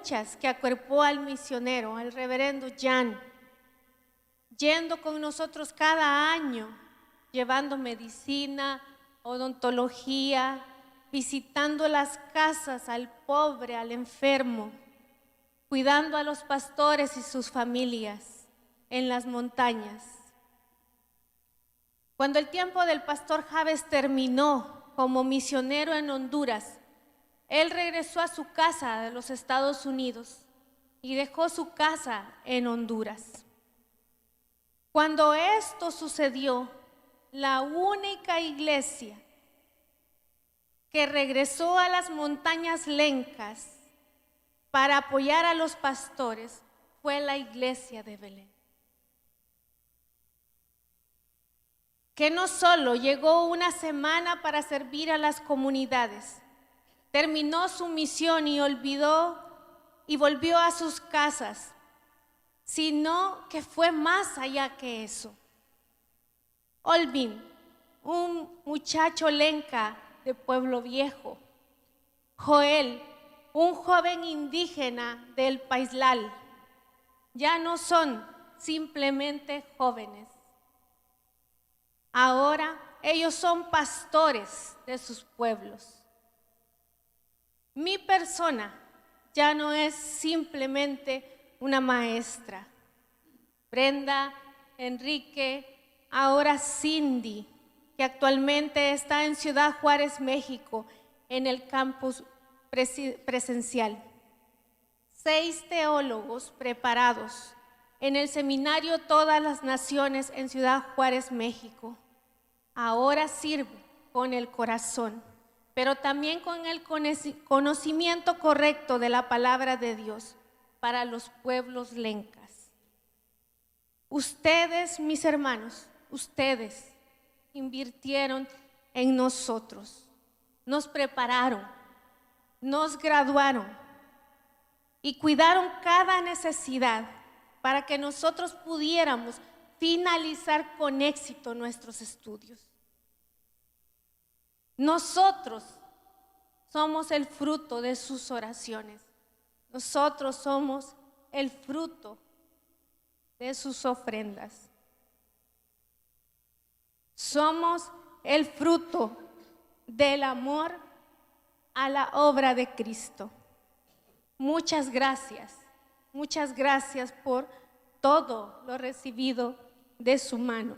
muchas que acuerpó al misionero, al reverendo Jan, yendo con nosotros cada año, llevando medicina, odontología, visitando las casas al pobre, al enfermo, cuidando a los pastores y sus familias en las montañas. Cuando el tiempo del pastor Javes terminó como misionero en Honduras, él regresó a su casa de los Estados Unidos y dejó su casa en Honduras. Cuando esto sucedió, la única iglesia que regresó a las montañas lencas para apoyar a los pastores fue la iglesia de Belén. Que no solo llegó una semana para servir a las comunidades, terminó su misión y volvió a sus casas, sino que fue más allá que eso. Olvin, un muchacho lenca de Pueblo Viejo. Joel, un joven indígena del Paislal. Ya no son simplemente jóvenes. Ahora ellos son pastores de sus pueblos. Mi persona ya no es simplemente una maestra. Brenda, Enrique, ahora Cindy, que actualmente está en Ciudad Juárez, México, en el campus presencial. 6 teólogos preparados en el seminario Todas las Naciones en Ciudad Juárez, México. Ahora sirve con el corazón, pero también con el conocimiento correcto de la palabra de Dios para los pueblos lencas. Ustedes, mis hermanos, ustedes invirtieron en nosotros, nos prepararon, nos graduaron y cuidaron cada necesidad para que nosotros pudiéramos finalizar con éxito nuestros estudios. Nosotros somos el fruto de sus oraciones. Nosotros somos el fruto de sus ofrendas. Somos el fruto del amor a la obra de Cristo. Muchas gracias por todo lo recibido de su mano.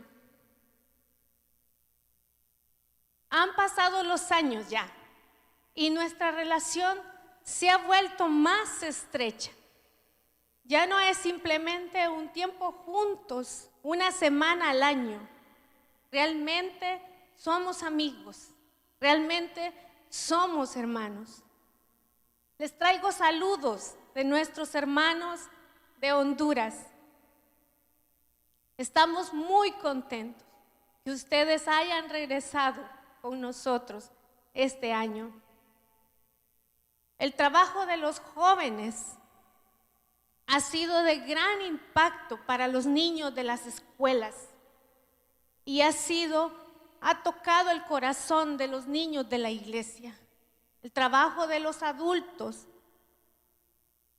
Han pasado los años ya y nuestra relación se ha vuelto más estrecha. Ya no es simplemente un tiempo juntos, una semana al año. Realmente somos amigos, realmente somos hermanos. Les traigo saludos de nuestros hermanos de Honduras. Estamos muy contentos que ustedes hayan regresado con nosotros este año. El trabajo de los jóvenes ha sido de gran impacto para los niños de las escuelas y ha tocado el corazón de los niños de la iglesia. El trabajo de los adultos,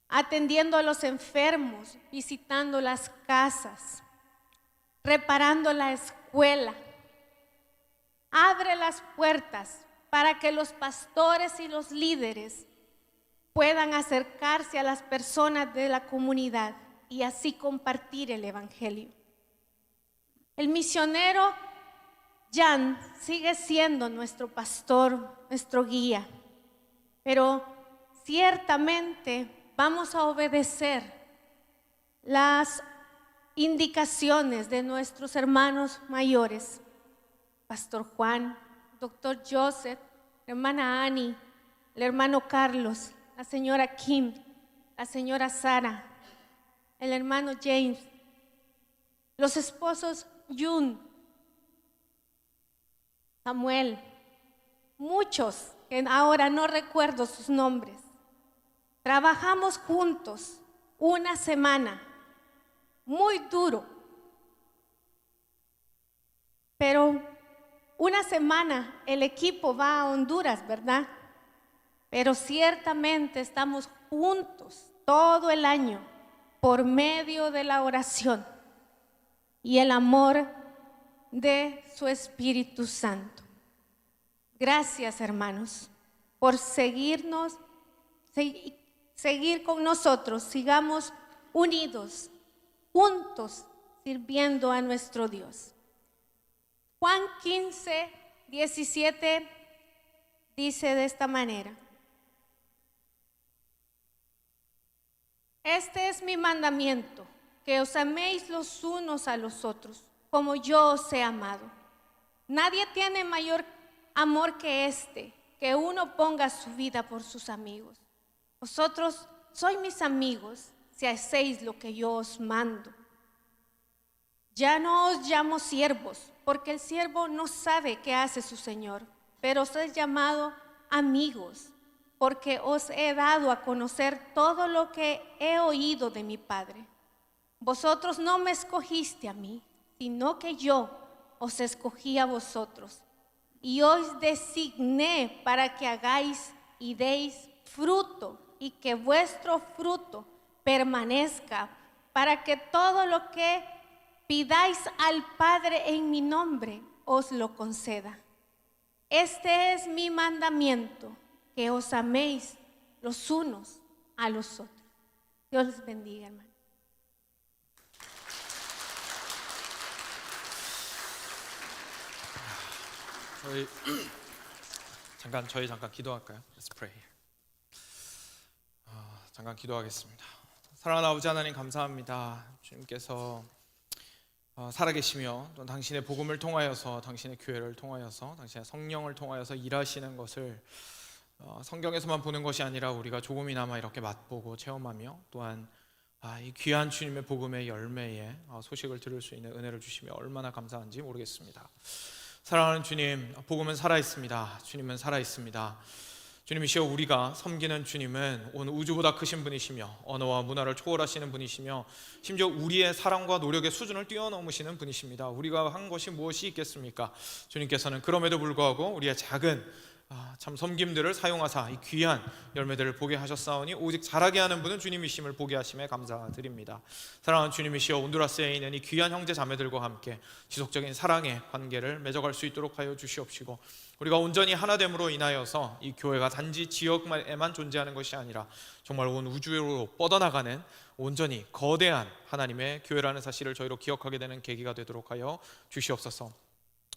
atendiendo a los enfermos, visitando las casas, reparando la escuela. Abre las puertas para que los pastores y los líderes puedan acercarse a las personas de la comunidad y así compartir el evangelio. El misionero Jan sigue siendo nuestro pastor, nuestro guía, pero ciertamente vamos a obedecer las indicaciones de nuestros hermanos mayores, Pastor Juan, Doctor Joseph, hermana Annie, el hermano Carlos, la señora Kim, la señora Sara, el hermano James, los esposos Jun, Samuel, muchos que ahora no recuerdo sus nombres. Trabajamos juntos una semana, muy duro, pero una semana el equipo va a Honduras, ¿verdad? Pero ciertamente estamos juntos todo el año por medio de la oración y el amor de su Espíritu Santo. Gracias, hermanos, por seguir con nosotros. Sigamos unidos, juntos, sirviendo a nuestro Dios. Juan 15, 17 dice de esta manera: este es mi mandamiento, que os améis los unos a los otros, como yo os he amado. Nadie tiene mayor amor que este, que uno ponga su vida por sus amigos. Vosotros sois mis amigos si hacéis lo que yo os mando. Ya no os llamo siervos, porque el siervo no sabe qué hace su señor, pero os he llamado amigos, porque os he dado a conocer todo lo que he oído de mi Padre. Vosotros no me escogiste a mí, sino que yo os escogí a vosotros, y os designé para que hagáis y deis fruto, y que vuestro fruto permanezca, para que todo lo que pidáis al Padre en mi nombre, os lo conceda. Este es mi mandamiento, que os améis los unos a los otros. Dios les bendiga, hermano. 저희 잠깐 기도할까요? Let's pray. 잠깐 기도하겠습니다. 사랑하는 아버지 하나님, 감사합니다. 주님께서 살아계시며 또 당신의 복음을 통하여서, 당신의 교회를 통하여서, 당신의 성령을 통하여서 일하시는 것을 성경에서만 보는 것이 아니라 우리가 조금이나마 이렇게 맛보고 체험하며, 또한 이 귀한 주님의 복음의 열매의 소식을 들을 수 있는 은혜를 주시며 얼마나 감사한지 모르겠습니다. 사랑하는 주님, 복음은 살아있습니다. 주님은 살아있습니다. 주님이시여, 우리가 섬기는 주님은 온 우주보다 크신 분이시며 언어와 문화를 초월하시는 분이시며 심지어 우리의 사랑과 노력의 수준을 뛰어넘으시는 분이십니다. 우리가 한 것이 무엇이 있겠습니까? 주님께서는 그럼에도 불구하고 우리의 작은 참 섬김들을 사용하사 이 귀한 열매들을 보게 하셨사오니 오직 자라게 하는 분은 주님이심을 보게 하심에 감사드립니다. 사랑하는 주님이시여, 온두라스에 있는 이 귀한 형제 자매들과 함께 지속적인 사랑의 관계를 맺어갈 수 있도록 하여 주시옵시고, 우리가 온전히 하나됨으로 인하여서 이 교회가 단지 지역에만 존재하는 것이 아니라 정말 온 우주로 뻗어나가는 온전히 거대한 하나님의 교회라는 사실을 저희로 기억하게 되는 계기가 되도록 하여 주시옵소서.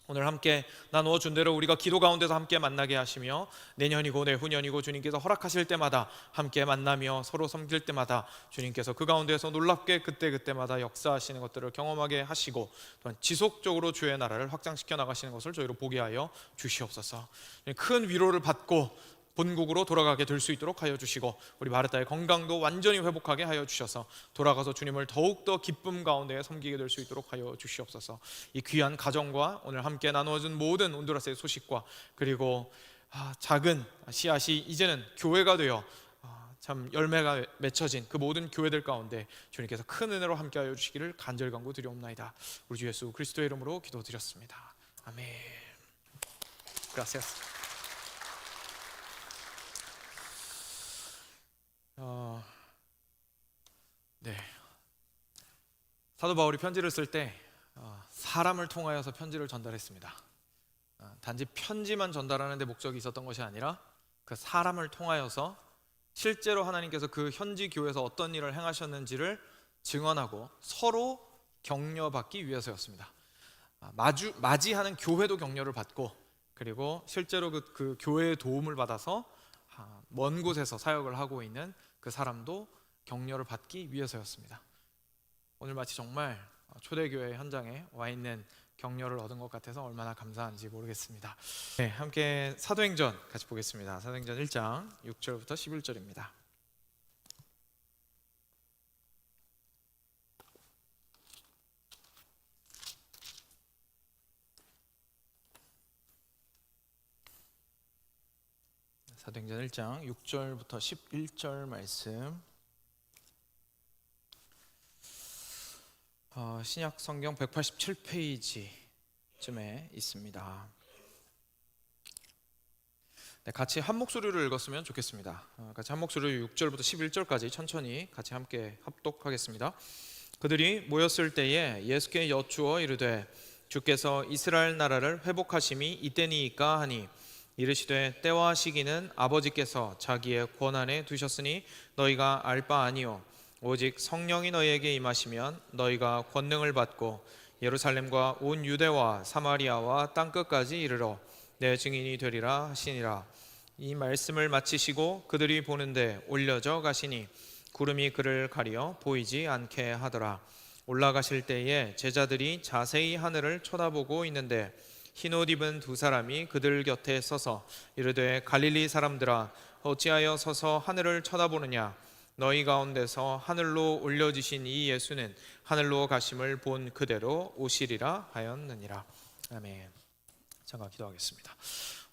오늘 함께 나누어 준 대로 우리가 기도 가운데서 함께 만나게 하시며, 내년이고 내후년이고 주님께서 허락하실 때마다 함께 만나며 서로 섬길 때마다 주님께서 그 가운데서 놀랍게 그때그때마다 역사하시는 것들을 경험하게 하시고, 또한 지속적으로 주의 나라를 확장시켜 나가시는 것을 저희로 보게 하여 주시옵소서. 큰 위로를 받고 본국으로 돌아가게 될 수 있도록 하여 주시고, 우리 마르타의 건강도 완전히 회복하게 하여 주셔서 돌아가서 주님을 더욱더 기쁨 가운데 섬기게 될 수 있도록 하여 주시옵소서. 이 귀한 가정과 오늘 함께 나누어준 모든 온두라스의 소식과, 그리고 작은 씨앗이 이제는 교회가 되어 참 열매가 맺혀진 그 모든 교회들 가운데 주님께서 큰 은혜로 함께하여 주시기를 간절히 간구드리옵나이다. 우리 주 예수 그리스도의 이름으로 기도드렸습니다. 아멘. Gracias. 네. 사도 바울이 편지를 쓸 때 사람을 통하여서 편지를 전달했습니다. 단지 편지만 전달하는 데 목적이 있었던 것이 아니라 그 사람을 통하여서 실제로 하나님께서 그 현지 교회에서 어떤 일을 행하셨는지를 증언하고 서로 격려받기 위해서였습니다. 맞이하는 교회도 격려를 받고, 그리고 실제로 그 교회의 도움을 받아서 먼 곳에서 사역을 하고 있는 그 사람도 격려를 받기 위해서였습니다. 오늘 마치 정말 초대교회 현장에 와 있는 격려를 얻은 것 같아서 얼마나 감사한지 모르겠습니다. 네, 함께 사도행전 같이 보겠습니다. 사도행전 1장 6절부터 11절입니다. 사도행전 1장 6절부터 11절 말씀, 신약 성경 187페이지쯤에 있습니다. 네, 같이 한 목소리로 읽었으면 좋겠습니다. 같이 한 목소리로 6절부터 11절까지 천천히 같이 함께 합독하겠습니다. 그들이 모였을 때에 예수께 여쭈어 이르되 주께서 이스라엘 나라를 회복하심이 이때니이까 하니 이르시되 때와 시기는 아버지께서 자기의 권한에 두셨으니 너희가 알 바 아니요 오직 성령이 너희에게 임하시면 너희가 권능을 받고 예루살렘과 온 유대와 사마리아와 땅끝까지 이르러 내 증인이 되리라 하시니라. 이 말씀을 마치시고 그들이 보는데 올려져 가시니 구름이 그를 가리어 보이지 않게 하더라. 올라가실 때에 제자들이 자세히 하늘을 쳐다보고 있는데 흰옷 입은 두 사람이 그들 곁에 서서 이르되 갈릴리 사람들아 어찌하여 서서 하늘을 쳐다보느냐 너희 가운데서 하늘로 올려지신 이 예수는 하늘로 가심을 본 그대로 오시리라 하였느니라. 아멘. 잠깐 기도하겠습니다.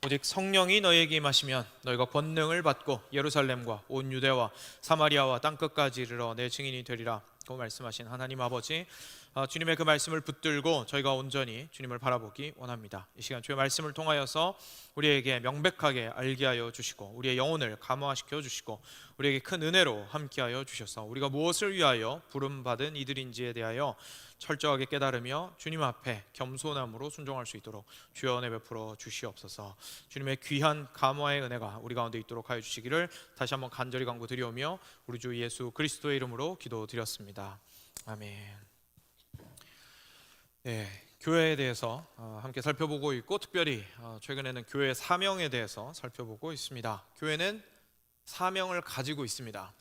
오직 성령이 너희에게 임하시면 너희가 권능을 받고 예루살렘과 온 유대와 사마리아와 땅끝까지 이르러 내 증인이 되리라 고 말씀하신 하나님 아버지, 주님의 그 말씀을 붙들고 저희가 온전히 주님을 바라보기 원합니다. 이 시간 주의 말씀을 통하여서 우리에게 명백하게 알게 하여 주시고 우리의 영혼을 감화시켜 주시고 우리에게 큰 은혜로 함께하여 주셔서 우리가 무엇을 위하여 부름받은 이들인지에 대하여 철저하게 깨달으며 주님 앞에 겸손함으로 순종할 수 있도록 주여 은혜 베풀어 주시옵소서. 주님의 귀한 감화의 은혜가 우리 가운데 있도록 하여 주시기를 다시 한번 간절히 간구드리오며 우리 주 예수 그리스도의 이름으로 기도드렸습니다. 아멘. 네, 교회에 대해서 함께 살펴보고 있고 특별히 최근에는 교회의 사명에 대해서 살펴보고 있습니다. 교회는 사명을 가지고 있습니다.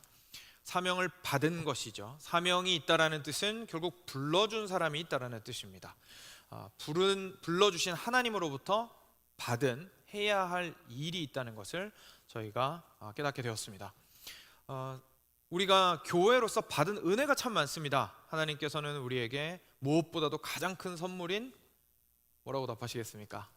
사명을 받은 것이죠. 사명이 있다라는 뜻은 결국 불러준 사람이 있다라는 뜻입니다. 불러주신 하나님으로부터 받은 해야 할 일이 있다는 것을 저희가 깨닫게 되었습니다. 우리가 교회로서 받은 은혜가 참 많습니다. 하나님께서는 우리에게 무엇보다도 가장 큰 선물인 뭐라고 답하시겠습니까?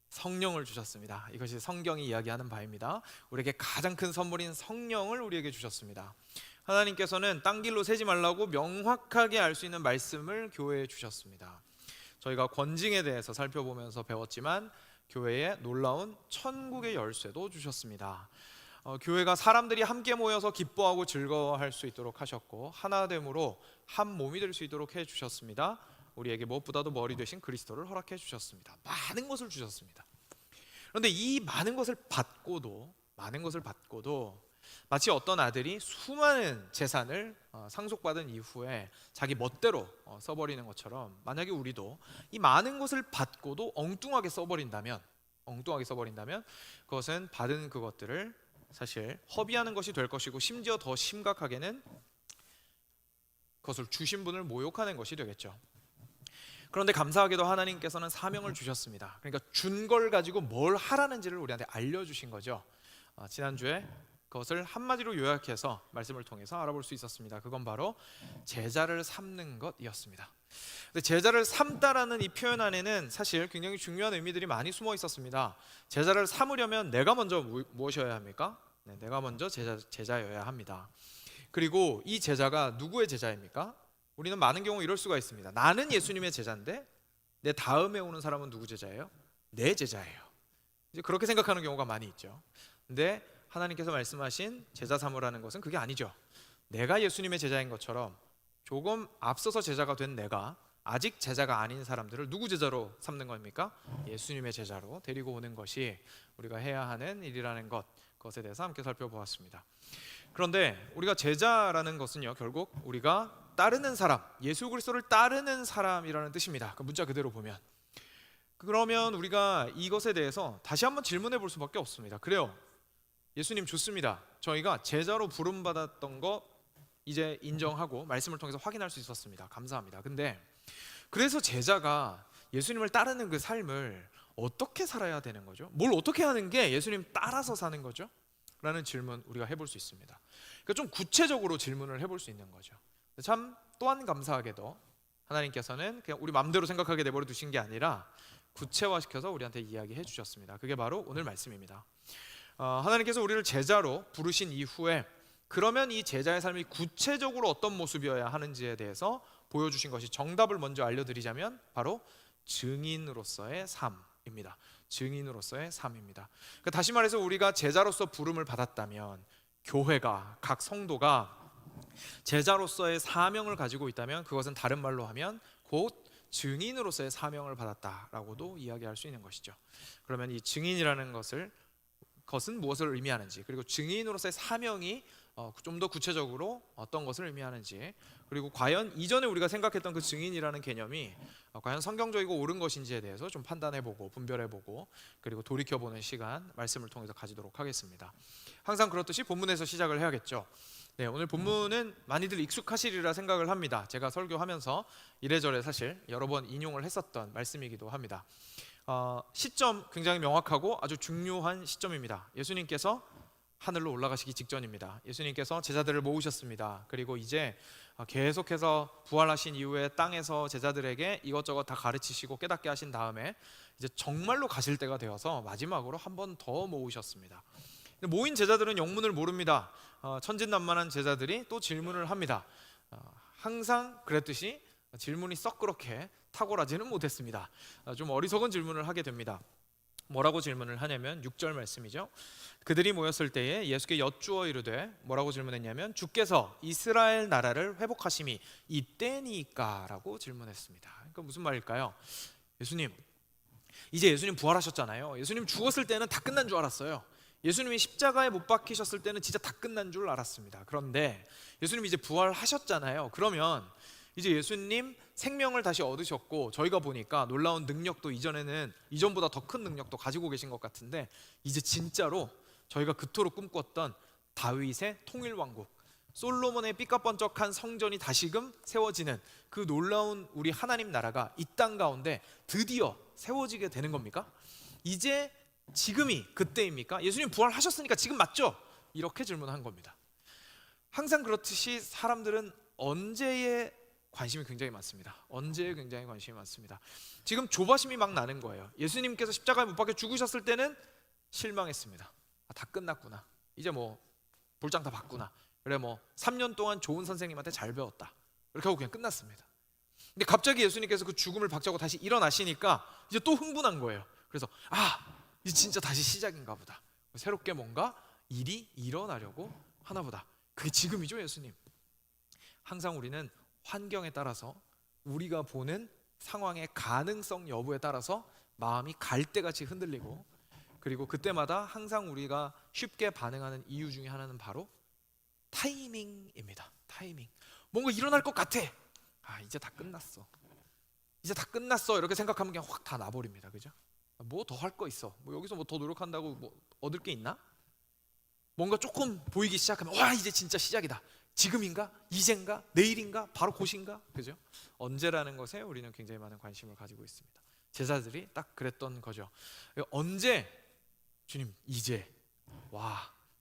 성령을 주셨습니다. 이것이 성경이 이야기하는 바입니다. 우리에게 가장 큰 선물인 성령을 우리에게 주셨습니다. 하나님께서는 딴 길로 새지 말라고 명확하게 알 수 있는 말씀을 교회에 주셨습니다. 저희가 권징에 대해서 살펴보면서 배웠지만 교회에 놀라운 천국의 열쇠도 주셨습니다. 교회가 사람들이 함께 모여서 기뻐하고 즐거워할 수 있도록 하셨고 하나됨으로 한 몸이 될 수 있도록 해주셨습니다. 우리에게 무엇보다도 머리 되신 그리스도를 허락해 주셨습니다. 많은 것을 주셨습니다. 그런데 이 많은 것을 받고도 마치 어떤 아들이 수많은 재산을 상속받은 이후에 자기 멋대로 써버리는 것처럼 만약에 우리도 이 많은 것을 받고도 엉뚱하게 써버린다면 그것은 받은 그것들을 사실 허비하는 것이 될 것이고 심지어 더 심각하게는 그것을 주신 분을 모욕하는 것이 되겠죠. 그런데 감사하게도 하나님께서는 사명을 주셨습니다. 그러니까 준 걸 가지고 뭘 하라는지를 우리한테 알려주신 거죠. 지난주에 그것을 한마디로 요약해서 말씀을 통해서 알아볼 수 있었습니다. 그건 바로 제자를 삼는 것이었습니다. 근데 제자를 삼다라는 이 표현 안에는 사실 굉장히 중요한 의미들이 많이 숨어 있었습니다. 제자를 삼으려면 내가 먼저 무엇이어야 합니까? 네, 내가 먼저 제자여야 합니다. 그리고 이 제자가 누구의 제자입니까? 우리는 많은 경우 이럴 수가 있습니다. 나는 예수님의 제자인데 내 다음에 오는 사람은 누구 제자예요? 내 제자예요. 이제 그렇게 생각하는 경우가 많이 있죠. 근데 하나님께서 말씀하신 제자 삼으라는 것은 그게 아니죠. 내가 예수님의 제자인 것처럼 조금 앞서서 제자가 된 내가 아직 제자가 아닌 사람들을 누구 제자로 삼는 겁니까? 예수님의 제자로 데리고 오는 것이 우리가 해야 하는 일이라는 그것에 대해서 함께 살펴보았습니다. 그런데 우리가 제자라는 것은요, 결국 우리가 따르는 사람, 예수 그리스도를 따르는 사람이라는 뜻입니다. 그 문자 그대로 보면. 그러면 우리가 이것에 대해서 다시 한번 질문해 볼 수밖에 없습니다. 그래요, 예수님 좋습니다. 저희가 제자로 부름받았던 거 이제 인정하고 말씀을 통해서 확인할 수 있었습니다. 감사합니다. 근데 그래서 제자가 예수님을 따르는 그 삶을 어떻게 살아야 되는 거죠? 뭘 어떻게 하는 게 예수님 따라서 사는 거죠? 라는 질문 우리가 해볼 수 있습니다. 그러니까 좀 구체적으로 질문을 해볼 수 있는 거죠. 참 또한 감사하게도 하나님께서는 그냥 우리 마음대로 생각하게 내버려 두신 게 아니라 구체화시켜서 우리한테 이야기해 주셨습니다. 그게 바로 오늘 말씀입니다. 하나님께서 우리를 제자로 부르신 이후에 그러면 이 제자의 삶이 구체적으로 어떤 모습이어야 하는지에 대해서 보여주신 것이 정답을 먼저 알려드리자면 바로 증인으로서의 삶입니다. 증인으로서의 삶입니다. 그러니까 다시 말해서 우리가 제자로서 부름을 받았다면, 교회가, 각 성도가 제자로서의 사명을 가지고 있다면, 그것은 다른 말로 하면 곧 증인으로서의 사명을 받았다라고도 이야기할 수 있는 것이죠. 그러면 이 증인이라는 것은 무엇을 의미하는지, 그리고 증인으로서의 사명이 좀 더 구체적으로 어떤 것을 의미하는지, 그리고 과연 이전에 우리가 생각했던 그 증인이라는 개념이 과연 성경적이고 옳은 것인지에 대해서 좀 판단해보고 분별해보고, 그리고 돌이켜보는 시간 말씀을 통해서 가지도록 하겠습니다. 항상 그렇듯이 본문에서 시작을 해야겠죠. 네, 오늘 본문은 많이들 익숙하시리라 생각을 합니다. 제가 설교하면서 이래저래 사실 여러 번 인용을 했었던 말씀이기도 합니다. 시점 굉장히 명확하고 아주 중요한 시점입니다. 예수님께서 하늘로 올라가시기 직전입니다. 예수님께서 제자들을 모으셨습니다. 그리고 이제 계속해서 부활하신 이후에 땅에서 제자들에게 이것저것 다 가르치시고 깨닫게 하신 다음에 이제 정말로 가실 때가 되어서 마지막으로 한 번 더 모으셨습니다. 모인 제자들은 영문을 모릅니다. 천진난만한 제자들이 또 질문을 합니다. 항상 그랬듯이 질문이 썩 그렇게 탁월하지는 못했습니다. 좀 어리석은 질문을 하게 됩니다. 뭐라고 질문을 하냐면 6절 말씀이죠. 그들이 모였을 때에 예수께 여쭈어 이르되, 뭐라고 질문했냐면 주께서 이스라엘 나라를 회복하심이 이때니까 라고 질문했습니다. 그러니까 무슨 말일까요? 예수님, 이제 예수님 부활하셨잖아요. 예수님 죽었을 때는 다 끝난 줄 알았어요. 예수님이 십자가에 못 박히셨을 때는 진짜 다 끝난 줄 알았습니다. 그런데 예수님이 이제 부활하셨잖아요. 그러면 이제 예수님 생명을 다시 얻으셨고, 저희가 보니까 놀라운 능력도 이전보다 더 큰 능력도 가지고 계신 것 같은데, 이제 진짜로 저희가 그토록 꿈꿨던 다윗의 통일왕국, 솔로몬의 삐까번쩍한 성전이 다시금 세워지는 그 놀라운 우리 하나님 나라가 이 땅 가운데 드디어 세워지게 되는 겁니까? 이제 지금이 그때입니까? 예수님 부활하셨으니까 지금 맞죠? 이렇게 질문한 겁니다. 항상 그렇듯이 사람들은 언제에 관심이 굉장히 많습니다. 언제에 굉장히 관심이 많습니다. 지금 조바심이 막 나는 거예요. 예수님께서 십자가에 못 박혀 죽으셨을 때는 실망했습니다. 다 끝났구나. 이제 뭐 볼장 다 봤구나. 그래, 뭐 3년 동안 좋은 선생님한테 잘 배웠다. 이렇게 하고 그냥 끝났습니다. 근데 갑자기 예수님께서 그 죽음을 박차고 다시 일어나시니까 이제 또 흥분한 거예요. 그래서 이제 진짜 다시 시작인가 보다. 새롭게 뭔가 일이 일어나려고 하나 보다. 그게 지금이죠, 예수님. 항상 우리는 환경에 따라서, 우리가 보는 상황의 가능성 여부에 따라서 마음이 갈대같이 흔들리고, 그리고 그때마다 항상 우리가 쉽게 반응하는 이유 중에 하나는 바로 타이밍입니다. 타이밍. 뭔가 일어날 것 같아. 이제 다 끝났어. 이제 다 끝났어. 이렇게 생각하면 그냥 확 다 나버립니다. 그죠? 뭐 더 할 거 있어? 뭐 여기서 뭐 더 노력한다고 뭐 얻을 게 있나? 뭔가 조금 보이기 시작하면 이제 진짜 시작이다. 지금인가? 이젠가? 내일인가? 바로 곧인가? 그죠? 언제라는 것에 우리는 굉장히 많은 관심을 가지고 있습니다. 제자들이 딱 그랬던 거죠. 언제? 주님, 이제.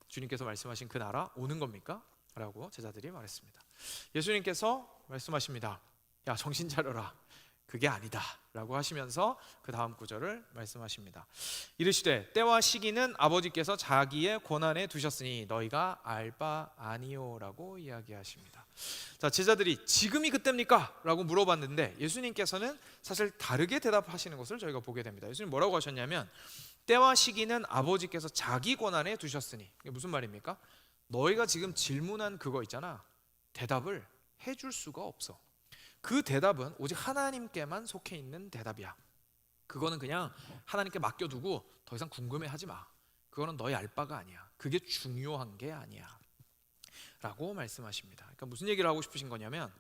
주님께서 말씀하신 그 나라 오는 겁니까? 라고 제자들이 말했습니다. 예수님께서 말씀하십니다. 야, 정신 차려라. 그게 아니다 라고 하시면서 그 다음 구절을 말씀하십니다. 이르시되 때와 시기는 아버지께서 자기의 권한에 두셨으니 너희가 알 바 아니요 라고 이야기하십니다. 자, 제자들이 지금이 그때입니까? 라고 물어봤는데 예수님께서는 사실 다르게 대답하시는 것을 저희가 보게 됩니다. 예수님 뭐라고 하셨냐면 때와 시기는 아버지께서 자기 권한에 두셨으니, 이게 무슨 말입니까? 너희가 지금 질문한 그거 있잖아, 대답을 해줄 수가 없어. 그 대답은 오직 하나님께만 속해 있는 대답이야. 그거는 그냥 하나님께 맡겨두고 더 이상 궁금해하지 마. 그거는 너희 알 바가 아니야. 그게 중요한 게 아니야 라고 말씀하십니다. 그러니까 무슨 얘기를 하고 싶으신 거냐면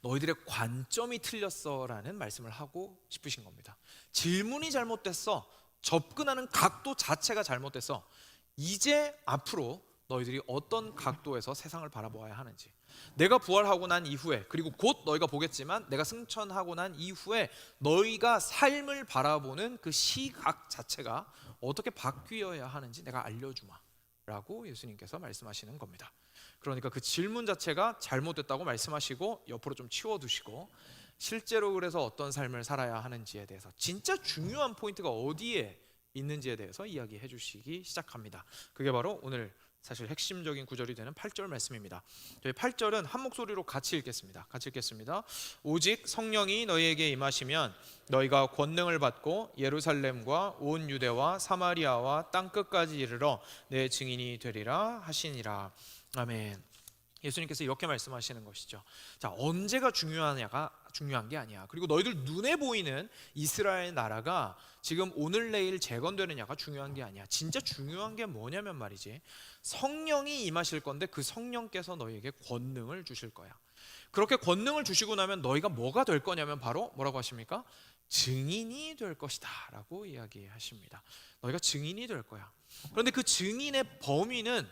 너희들의 관점이 틀렸어 라는 말씀을 하고 싶으신 겁니다. 질문이 잘못됐어. 접근하는 각도 자체가 잘못됐어. 이제 앞으로 너희들이 어떤 각도에서 세상을 바라보아야 하는지, 내가 부활하고 난 이후에, 그리고 곧 너희가 보겠지만 내가 승천하고 난 이후에 너희가 삶을 바라보는 그 시각 자체가 어떻게 바뀌어야 하는지 내가 알려주마 라고 예수님께서 말씀하시는 겁니다. 그러니까 그 질문 자체가 잘못됐다고 말씀하시고 옆으로 좀 치워두시고, 실제로 그래서 어떤 삶을 살아야 하는지에 대해서, 진짜 중요한 포인트가 어디에 있는지에 대해서 이야기해 주시기 시작합니다. 그게 바로 오늘 사실 핵심적인 구절이 되는 8절 말씀입니다. 저희 8절은 한 목소리로 같이 읽겠습니다. 같이 읽겠습니다. 오직 성령이 너희에게 임하시면 너희가 권능을 받고 예루살렘과 온 유대와 사마리아와 땅 끝까지 이르러 내 증인이 되리라 하시니라. 아멘. 예수님께서 이렇게 말씀하시는 것이죠. 자, 언제가 중요하냐가 중요한 게 아니야. 그리고 너희들 눈에 보이는 이스라엘 나라가 지금 오늘 내일 재건되느냐가 중요한 게 아니야. 진짜 중요한 게 뭐냐면 말이지, 성령이 임하실 건데 그 성령께서 너희에게 권능을 주실 거야. 그렇게 권능을 주시고 나면 너희가 뭐가 될 거냐면 바로 뭐라고 하십니까? 증인이 될 것이다 라고 이야기하십니다. 너희가 증인이 될 거야. 그런데 그 증인의 범위는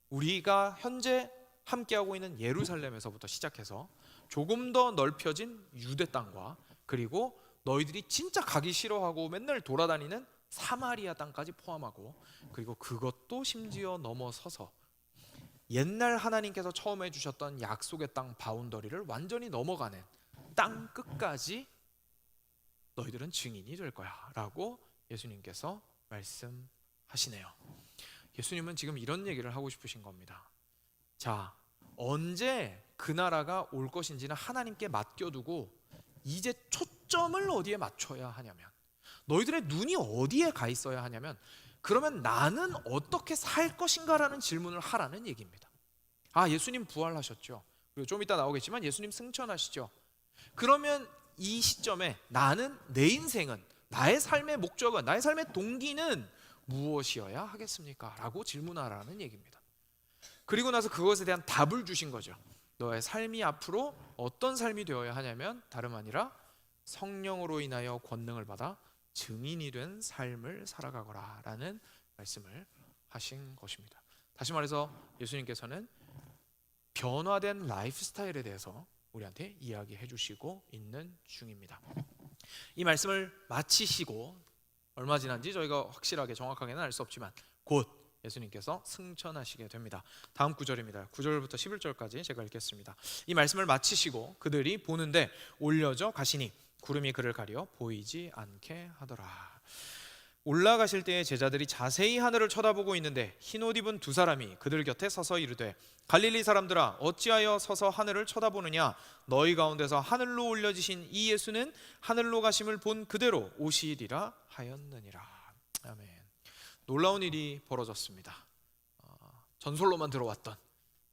우리가 현재 함께하고 있는 예루살렘에서부터 시작해서 조금 더 넓혀진 유대 땅과, 그리고 너희들이 진짜 가기 싫어하고 맨날 돌아다니는 사마리아 땅까지 포함하고, 그리고 그것도 심지어 넘어서서 옛날 하나님께서 처음 해주셨던 약속의 땅 바운더리를 완전히 넘어가는 땅 끝까지 너희들은 증인이 될 거야 라고 예수님께서 말씀하시네요. 예수님은 지금 이런 얘기를 하고 싶으신 겁니다. 자, 언제 그 나라가 올 것인지는 하나님께 맡겨두고 이제 초점을 어디에 맞춰야 하냐면, 너희들의 눈이 어디에 가 있어야 하냐면, 그러면 나는 어떻게 살 것인가라는 질문을 하라는 얘기입니다. 아, 예수님 부활하셨죠. 그리고 좀 이따 나오겠지만 예수님 승천하시죠. 그러면 이 시점에 나는, 내 인생은, 나의 삶의 목적은, 나의 삶의 동기는 무엇이어야 하겠습니까? 라고 질문하라는 얘기입니다. 그리고 나서 그것에 대한 답을 주신 거죠. 너의 삶이 앞으로 어떤 삶이 되어야 하냐면 다름 아니라 성령으로 인하여 권능을 받아 증인이 된 삶을 살아가거라 라는 말씀을 하신 것입니다. 다시 말해서 예수님께서는 변화된 라이프 스타일에 대해서 우리한테 이야기해 주시고 있는 중입니다. 이 말씀을 마치시고 얼마 지난지 저희가 확실하게 정확하게는 알 수 없지만 곧 예수님께서 승천하시게 됩니다. 다음 구절입니다. 9절부터 11절까지 제가 읽겠습니다. 이 말씀을 마치시고 그들이 보는데 올려져 가시니 구름이 그를 가려 보이지 않게 하더라. 올라가실 때에 제자들이 자세히 하늘을 쳐다보고 있는데 흰옷 입은 두 사람이 그들 곁에 서서 이르되 갈릴리 사람들아 어찌하여 서서 하늘을 쳐다보느냐? 너희 가운데서 하늘로 올려지신 이 예수는 하늘로 가심을 본 그대로 오시리라 하였느니라. 아멘. 놀라운 일이 벌어졌습니다. 전설로만 들어왔던,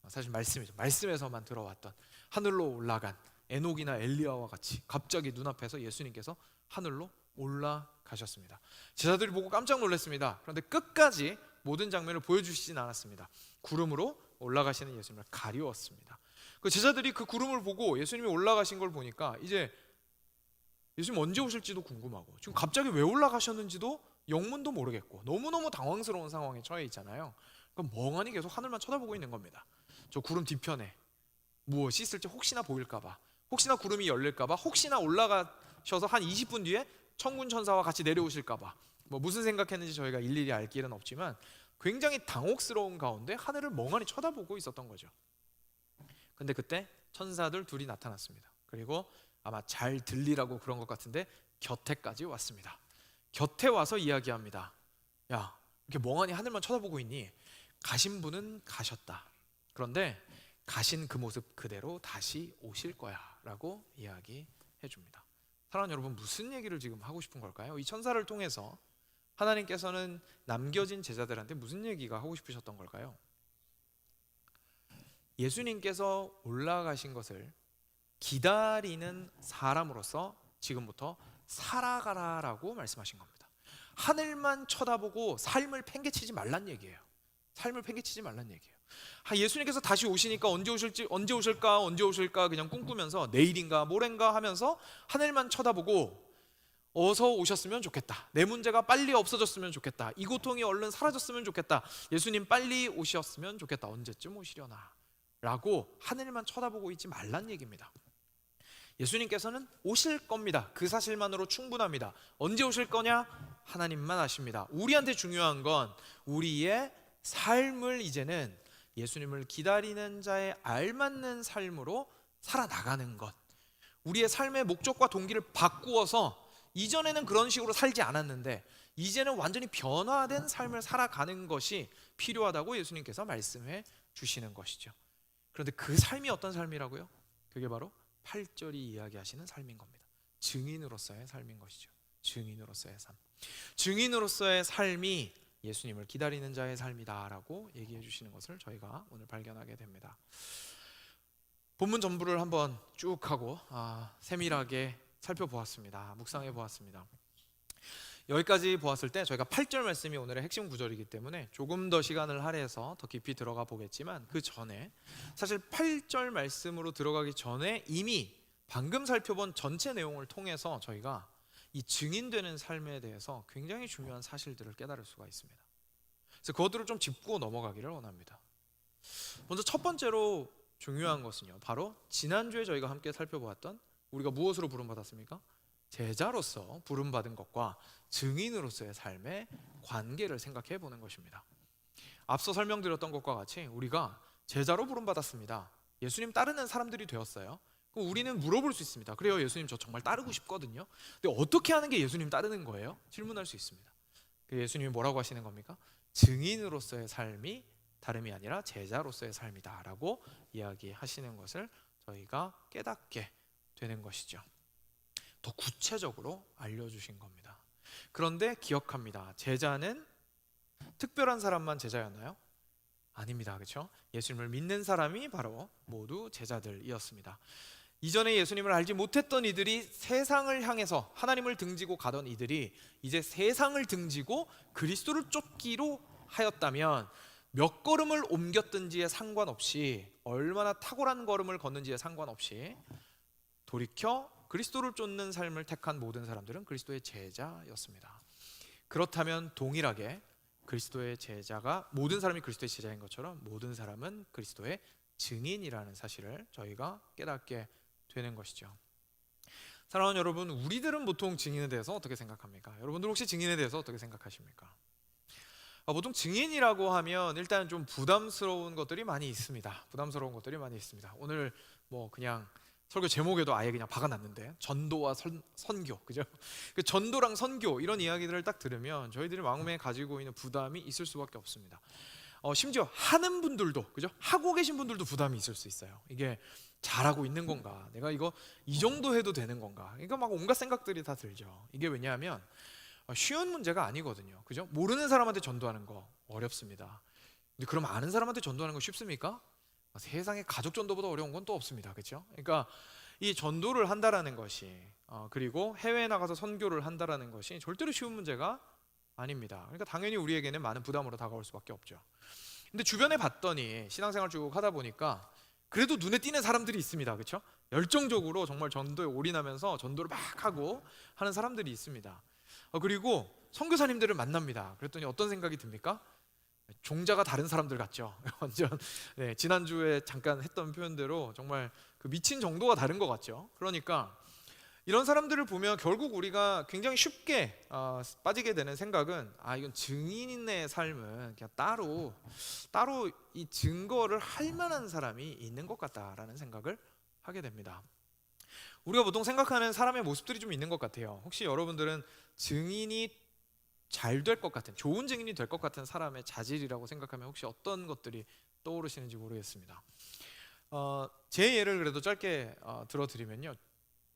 사실 말씀이죠. 말씀에서만 들어왔던 하늘로 올라간 에녹이나 엘리야와 같이 갑자기 눈앞에서 예수님께서 하늘로 올라가셨습니다. 제자들이 보고 깜짝 놀랐습니다. 그런데 끝까지 모든 장면을 보여주시진 않았습니다. 구름으로 올라가시는 예수님을 가리웠습니다. 그 제자들이 그 구름을 보고 예수님이 올라가신 걸 보니까 이제 예수님 언제 오실지도 궁금하고 지금 갑자기 왜 올라가셨는지도 영문도 모르겠고 너무너무 당황스러운 상황에 처해 있잖아요. 그럼 멍하니 계속 하늘만 쳐다보고 있는 겁니다. 저 구름 뒤편에 무엇이 있을지 혹시나 보일까봐, 혹시나 구름이 열릴까봐, 혹시나 올라가셔서 한 20분 뒤에 천군 천사와 같이 내려오실까봐, 뭐 무슨 생각했는지 저희가 일일이 알 길은 없지만 굉장히 당혹스러운 가운데 하늘을 멍하니 쳐다보고 있었던 거죠. 근데 그때 천사들 둘이 나타났습니다. 그리고 아마 잘 들리라고 그런 것 같은데 곁에까지 왔습니다. 곁에 와서 이야기합니다. 야, 이렇게 멍하니 하늘만 쳐다보고 있니? 가신 분은 가셨다. 그런데 가신 그 모습 그대로 다시 오실 거야 라고 이야기해 줍니다. 사랑하는 여러분, 무슨 얘기를 지금 하고 싶은 걸까요? 이 천사를 통해서 하나님께서는 남겨진 제자들한테 무슨 얘기가 하고 싶으셨던 걸까요? 예수님께서 올라가신 것을 기다리는 사람으로서 지금부터 살아가라라고 말씀하신 겁니다. 하늘만 쳐다보고 삶을 팽개치지 말란 얘기예요. 삶을 팽개치지 말란 얘기예요. 예수님께서 다시 오시니까 언제 오실까 그냥 꿈꾸면서 내일인가 모레인가 하면서 하늘만 쳐다보고 어서 오셨으면 좋겠다. 내 문제가 빨리 없어졌으면 좋겠다. 이 고통이 얼른 사라졌으면 좋겠다. 예수님 빨리 오셨으면 좋겠다. 언제쯤 오시려나? 라고 하늘만 쳐다보고 있지 말란 얘기입니다. 예수님께서는 오실 겁니다. 그 사실만으로 충분합니다. 언제 오실 거냐? 하나님만 아십니다. 우리한테 중요한 건 우리의 삶을 이제는 예수님을 기다리는 자의 알맞는 삶으로 살아나가는 것. 우리의 삶의 목적과 동기를 바꾸어서 이전에는 그런 식으로 살지 않았는데 이제는 완전히 변화된 삶을 살아가는 것이 필요하다고 예수님께서 말씀해 주시는 것이죠. 그런데 그 삶이 어떤 삶이라고요? 그게 바로 8절이 이야기하시는 삶인 겁니다. 증인으로서의 삶인 것이죠. 증인으로서의 삶. 증인으로서의 삶이 예수님을 기다리는 자의 삶이다라고 얘기해 주시는 것을 저희가 오늘 발견하게 됩니다. 본문 전부를 한번 쭉 하고 세밀하게 살펴보았습니다. 묵상해 보았습니다. 여기까지 보았을 때 저희가 8절 말씀이 오늘의 핵심 구절이기 때문에 조금 더 시간을 할애해서 더 깊이 들어가 보겠지만, 그 전에 사실 8절 말씀으로 들어가기 전에 이미 방금 살펴본 전체 내용을 통해서 저희가 이 증인되는 삶에 대해서 굉장히 중요한 사실들을 깨달을 수가 있습니다. 그래서 그것들을 좀 짚고 넘어가기를 원합니다. 먼저 첫 번째로 중요한 것은요, 바로 지난주에 저희가 함께 살펴보았던, 우리가 무엇으로 부름받았습니까? 제자로서 부름받은 것과 증인으로서의 삶의 관계를 생각해 보는 것입니다. 앞서 설명드렸던 것과 같이 우리가 제자로 부름받았습니다. 예수님 따르는 사람들이 되었어요. 그럼 우리는 물어볼 수 있습니다. 그래요, 예수님 저 정말 따르고 싶거든요. 근데 어떻게 하는 게 예수님 따르는 거예요? 질문할 수 있습니다. 예수님이 뭐라고 하시는 겁니까? 증인으로서의 삶이 다름이 아니라 제자로서의 삶이다 라고 이야기하시는 것을 저희가 깨닫게 되는 것이죠. 더 구체적으로 알려주신 겁니다. 그런데 기억합니다. 제자는 특별한 사람만 제자였나요? 아닙니다. 그렇죠? 예수님을 믿는 사람이 바로 모두 제자들이었습니다. 이전에 예수님을 알지 못했던 이들이 세상을 향해서 하나님을 등지고 가던 이들이 이제 세상을 등지고 그리스도를 쫓기로 하였다면, 몇 걸음을 옮겼든지에 상관없이, 얼마나 탁월한 걸음을 걷는지에 상관없이 돌이켜 그리스도를 쫓는 삶을 택한 모든 사람들은 그리스도의 제자였습니다. 그렇다면 동일하게 그리스도의 제자가, 모든 사람이 그리스도의 제자인 것처럼 모든 사람은 그리스도의 증인이라는 사실을 저희가 깨닫게 되는 것이죠. 사랑하는 여러분, 우리들은 보통 증인에 대해서 어떻게 생각합니까? 여러분들 혹시 증인에 대해서 어떻게 생각하십니까? 보통 증인이라고 하면 일단 좀 부담스러운 것들이 많이 있습니다. 오늘 뭐 그냥 설교 제목에도 아예 그냥 박아놨는데, 전도와 선교, 그죠? 그 전도랑 선교 이런 이야기들을 딱 들으면 저희들이 마음에 가지고 있는 부담이 있을 수밖에 없습니다. 심지어 하는 분들도, 그죠? 하고 계신 분들도 부담이 있을 수 있어요. 이게 잘하고 있는 건가? 내가 이거 이 정도 해도 되는 건가? 그러니까 막 온갖 생각들이 다 들죠. 이게 왜냐하면 쉬운 문제가 아니거든요. 그죠? 모르는 사람한테 전도하는 거 어렵습니다. 근데 그럼 아는 사람한테 전도하는 거 쉽습니까? 세상에 가족 전도보다 어려운 건 또 없습니다. 그렇죠? 그러니까 이 전도를 한다라는 것이, 그리고 해외에 나가서 선교를 한다라는 것이 절대로 쉬운 문제가 아닙니다. 그러니까 당연히 우리에게는 많은 부담으로 다가올 수밖에 없죠. 근데 주변에 봤더니 신앙생활 쭉 하다 보니까 그래도 눈에 띄는 사람들이 있습니다. 그렇죠? 열정적으로 정말 전도에 올인하면서 전도를 막 하고 하는 사람들이 있습니다. 그리고 선교사님들을 만납니다. 그랬더니 어떤 생각이 듭니까? 종자가 다른 사람들 같죠. 완전 지난주에 잠깐 했던 표현대로 정말 그 미친 정도가 다른 것 같죠. 그러니까 이런 사람들을 보면 결국 우리가 굉장히 쉽게 빠지게 되는 생각은, 이건 증인의 삶은 그냥 따로 이 증거를 할 만한 사람이 있는 것 같다라는 생각을 하게 됩니다. 우리가 보통 생각하는 사람의 모습들이 좀 있는 것 같아요. 혹시 여러분들은 증인이 잘 될 것 같은, 좋은 증인이 될 것 같은 사람의 자질이라고 생각하면 혹시 어떤 것들이 떠오르시는지 모르겠습니다. 제 예를 그래도 짧게 들어드리면요,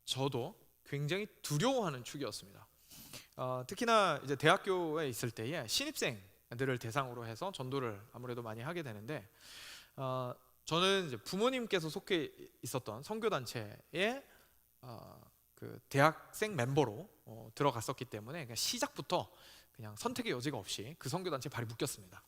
저도 굉장히 두려워하는 축이었습니다. 특히나 이제 대학교에 있을 때에 신입생들을 대상으로 해서 전도를 아무래도 많이 하게 되는데, 저는 이제 부모님께서 속해 있었던 선교단체에 그 대학생 멤버로 들어갔었기 때문에 그냥 시작부터 그냥 선택의 여지가 없이 그 선교단체에 발이 묶였습니다.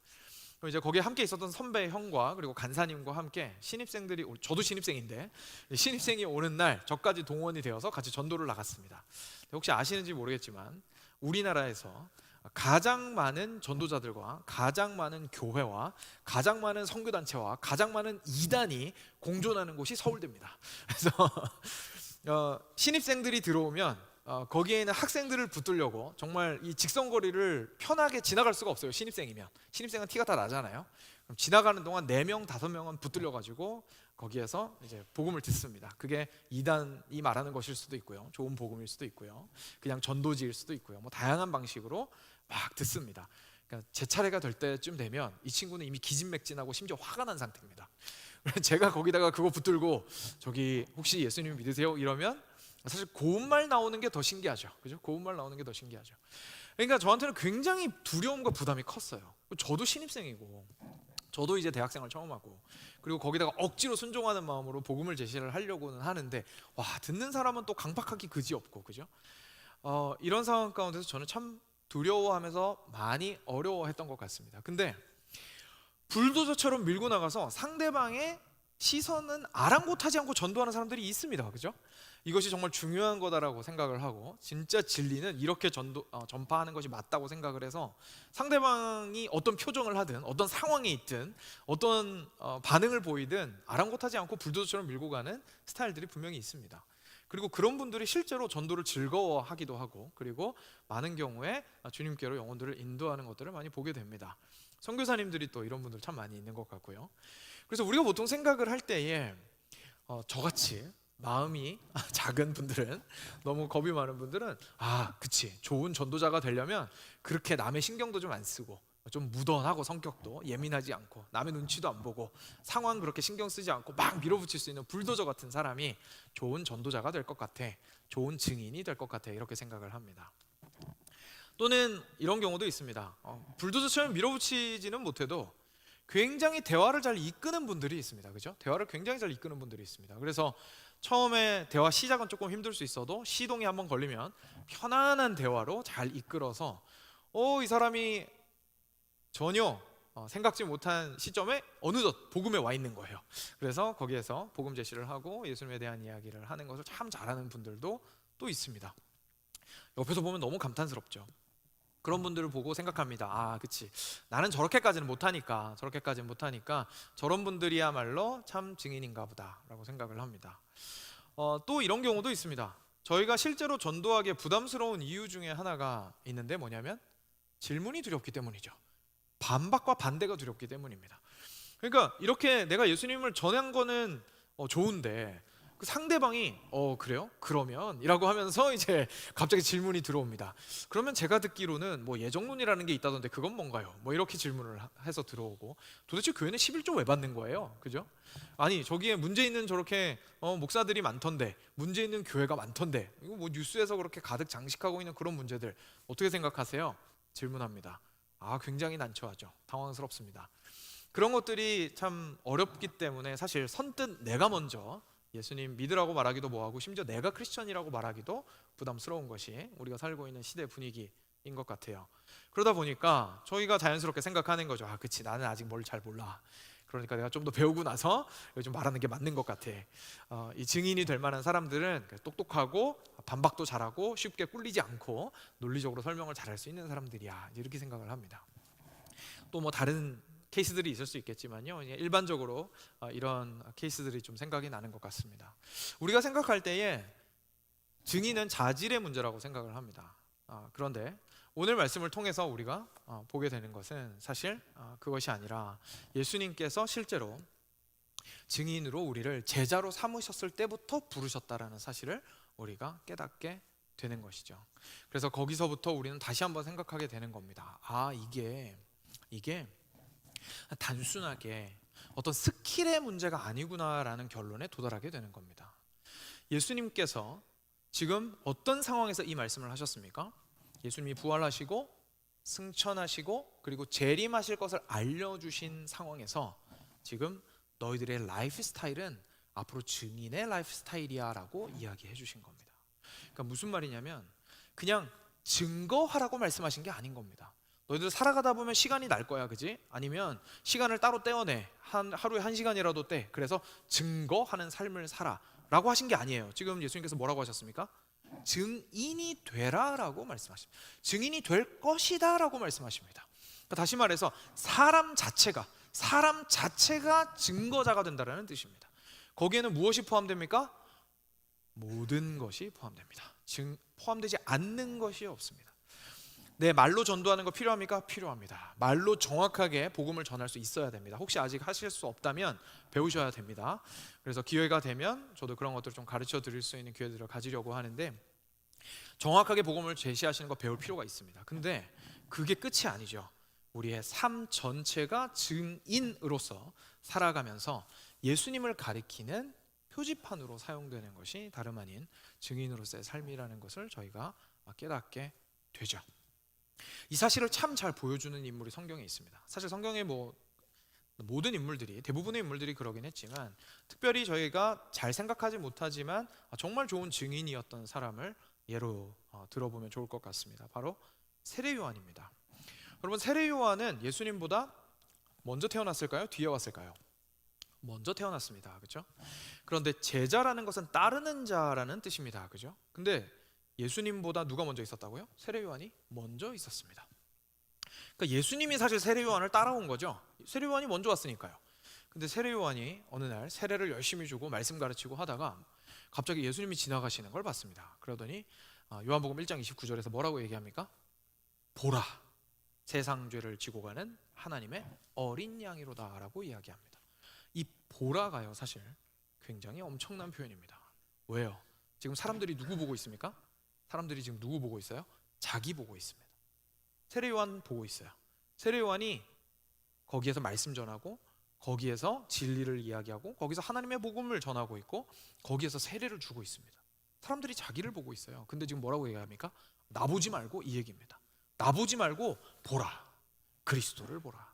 그리고 이제 거기에 함께 있었던 선배 형과 그리고 간사님과 함께 신입생들이, 저도 신입생인데 신입생이 오는 날 저까지 동원이 되어서 같이 전도를 나갔습니다. 혹시 아시는지 모르겠지만 우리나라에서 가장 많은 전도자들과 가장 많은 교회와 가장 많은 선교단체와 가장 많은 이단이 공존하는 곳이 서울대입니다. 그래서 신입생들이 들어오면 거기에 있는 학생들을 붙들려고 정말 이 직선거리를 편하게 지나갈 수가 없어요. 신입생은 티가 다 나잖아요. 그럼 지나가는 동안 4명, 5명은 붙들려가지고 거기에서 이제 복음을 듣습니다. 그게 이단이 말하는 것일 수도 있고요, 좋은 복음일 수도 있고요, 그냥 전도지일 수도 있고요, 뭐 다양한 방식으로 막 듣습니다. 그러니까 제 차례가 될 때쯤 되면 이 친구는 이미 기진맥진하고 심지어 화가 난 상태입니다. 제가 거기다가 그거 붙들고 저기 혹시 예수님 믿으세요? 이러면 사실 고운말 나오는 게 더 신기하죠. 그죠? 고운말 나오는 게 더 신기하죠. 그러니까 저한테는 굉장히 두려움과 부담이 컸어요. 저도 신입생이고 저도 이제 대학생활 처음 하고 그리고 거기다가 억지로 순종하는 마음으로 복음을 제시를 하려고는 하는데 와 듣는 사람은 또 강박하기 그지없고 그죠? 이런 상황 가운데서 저는 참 두려워하면서 많이 어려워했던 것 같습니다. 근데 불도저처럼 밀고 나가서 상대방의 시선은 아랑곳하지 않고 전도하는 사람들이 있습니다. 그죠? 이것이 정말 중요한 거다라고 생각을 하고 진짜 진리는 이렇게 전파하는 것이 맞다고 생각을 해서 상대방이 어떤 표정을 하든 어떤 상황에 있든 어떤 반응을 보이든 아랑곳하지 않고 불도저처럼 밀고 가는 스타일들이 분명히 있습니다. 그리고 그런 분들이 실제로 전도를 즐거워하기도 하고 그리고 많은 경우에 주님께로 영혼들을 인도하는 것들을 많이 보게 됩니다. 선교사님들이 또 이런 분들 참 많이 있는 것 같고요. 그래서 우리가 보통 생각을 할 때에 저같이 마음이 작은 분들은 너무 겁이 많은 분들은 그치 좋은 전도자가 되려면 그렇게 남의 신경도 좀 안 쓰고 좀 무던하고 성격도 예민하지 않고 남의 눈치도 안 보고 상황 그렇게 신경 쓰지 않고 막 밀어붙일 수 있는 불도저 같은 사람이 좋은 전도자가 될 것 같아 좋은 증인이 될 것 같아 이렇게 생각을 합니다. 또는 이런 경우도 있습니다. 불도저처럼 밀어붙이지는 못해도 굉장히 대화를 잘 이끄는 분들이 있습니다. 그죠? 대화를 굉장히 잘 이끄는 분들이 있습니다. 그래서 처음에 대화 시작은 조금 힘들 수 있어도 시동이 한번 걸리면 편안한 대화로 잘 이끌어서 이 사람이 전혀 생각지 못한 시점에 어느덧 복음에 와 있는 거예요. 그래서 거기에서 복음 제시를 하고 예수님에 대한 이야기를 하는 것을 참 잘하는 분들도 또 있습니다. 옆에서 보면 너무 감탄스럽죠. 그런 분들을 보고 생각합니다. 그치 나는 저렇게까지는 못하니까 저런 분들이야말로 참 증인인가 보다 라고 생각을 합니다. 또 이런 경우도 있습니다. 저희가 실제로 전도하기에 부담스러운 이유 중에 하나가 있는데 뭐냐면 질문이 두렵기 때문이죠. 반박과 반대가 두렵기 때문입니다. 그러니까 이렇게 내가 예수님을 전한 거는 좋은데 그 상대방이 그래요? 그러면? 이라고 하면서 이제 갑자기 질문이 들어옵니다. 그러면 제가 듣기로는 뭐 예정론이라는 게 있다던데 그건 뭔가요? 뭐 이렇게 질문을 해서 들어오고 도대체 교회는 11조 왜 받는 거예요? 그죠? 아니 저기에 문제 있는 저렇게 목사들이 많던데 문제 있는 교회가 많던데 이거 뭐 뉴스에서 그렇게 가득 장식하고 있는 그런 문제들 어떻게 생각하세요? 질문합니다. 굉장히 난처하죠. 당황스럽습니다. 그런 것들이 참 어렵기 때문에 사실 선뜻 내가 먼저 예수님 믿으라고 말하기도 뭐하고 심지어 내가 크리스천이라고 말하기도 부담스러운 것이 우리가 살고 있는 시대 분위기인 것 같아요. 그러다 보니까 저희가 자연스럽게 생각하는 거죠. 그치 나는 아직 뭘 잘 몰라. 그러니까 내가 좀 더 배우고 나서 좀 말하는 게 맞는 것 같아. 이 증인이 될 만한 사람들은 똑똑하고 반박도 잘하고 쉽게 꿀리지 않고 논리적으로 설명을 잘할 수 있는 사람들이야. 이렇게 생각을 합니다. 또 뭐 다른 케이스들이 있을 수 있겠지만요. 일반적으로 이런 케이스들이 좀 생각이 나는 것 같습니다. 우리가 생각할 때에 증인은 자질의 문제라고 생각을 합니다. 그런데 오늘 말씀을 통해서 우리가 보게 되는 것은 사실 그것이 아니라 예수님께서 실제로 증인으로 우리를 제자로 삼으셨을 때부터 부르셨다라는 사실을 우리가 깨닫게 되는 것이죠. 그래서 거기서부터 우리는 다시 한번 생각하게 되는 겁니다. 이게 단순하게 어떤 스킬의 문제가 아니구나라는 결론에 도달하게 되는 겁니다. 예수님께서 지금 어떤 상황에서 이 말씀을 하셨습니까? 예수님이 부활하시고 승천하시고 그리고 재림하실 것을 알려주신 상황에서 지금 너희들의 라이프 스타일은 앞으로 증인의 라이프 스타일이야 라고 이야기해 주신 겁니다. 그러니까 무슨 말이냐면 그냥 증거하라고 말씀하신 게 아닌 겁니다. 너희들 살아가다 보면 시간이 날 거야, 그지? 아니면 시간을 따로 떼어내, 하루에 1시간이라도 떼. 그래서 증거하는 삶을 살아 라고 하신 게 아니에요. 지금 예수님께서 뭐라고 하셨습니까? 증인이 되라라고 말씀하십니다. 증인이 될 것이다 라고 말씀하십니다. 그러니까 다시 말해서 사람 자체가 증거자가 된다는 뜻입니다. 거기에는 무엇이 포함됩니까? 모든 것이 포함됩니다. 포함되지 않는 것이 없습니다. 네, 말로 전도하는 거 필요합니까? 필요합니다. 말로 정확하게 복음을 전할 수 있어야 됩니다. 혹시 아직 하실 수 없다면 배우셔야 됩니다. 그래서 기회가 되면 저도 그런 것들을 좀 가르쳐 드릴 수 있는 기회들을 가지려고 하는데 정확하게 복음을 제시하시는 거 배울 필요가 있습니다. 근데 그게 끝이 아니죠. 우리의 삶 전체가 증인으로서 살아가면서 예수님을 가리키는 표지판으로 사용되는 것이 다름 아닌 증인으로서의 삶이라는 것을 저희가 깨닫게 되죠. 이 사실을 참 잘 보여주는 인물이 성경에 있습니다. 사실 성경의 모든 인물들이, 대부분의 인물들이 그러긴 했지만, 특별히 저희가 잘 생각하지 못하지만 정말 좋은 증인이었던 사람을 예로 들어보면 좋을 것 같습니다. 바로 세례 요한입니다. 여러분, 세례 요한은 예수님보다 먼저 태어났을까요? 뒤에 왔을까요? 먼저 태어났습니다. 그렇죠? 그런데 제자라는 것은 따르는 자라는 뜻입니다. 그렇죠? 근데 예수님보다 누가 먼저 있었다고요? 세례 요한이 먼저 있었습니다. 그러니까 예수님이 사실 세례 요한을 따라온 거죠. 세례 요한이 먼저 왔으니까요. 근데 세례 요한이 어느 날 세례를 열심히 주고 말씀 가르치고 하다가 갑자기 예수님이 지나가시는 걸 봤습니다. 그러더니 요한복음 1장 29절에서 뭐라고 얘기합니까? 보라, 세상 죄를 지고 가는 하나님의 어린 양이로다 라고 이야기합니다. 이 보라가요, 사실 굉장히 엄청난 표현입니다. 왜요? 지금 사람들이 누구 보고 있습니까? 사람들이 지금 누구 보고 있어요? 자기 보고 있습니다. 세례 요한 보고 있어요. 세례 요한이 거기에서 말씀 전하고, 거기에서 진리를 이야기하고, 거기서 하나님의 복음을 전하고 있고, 거기에서 세례를 주고 있습니다. 사람들이 자기를 보고 있어요. 근데 지금 뭐라고 얘기합니까? 나보지 말고, 이 얘기입니다. 나보지 말고 보라, 그리스도를 보라.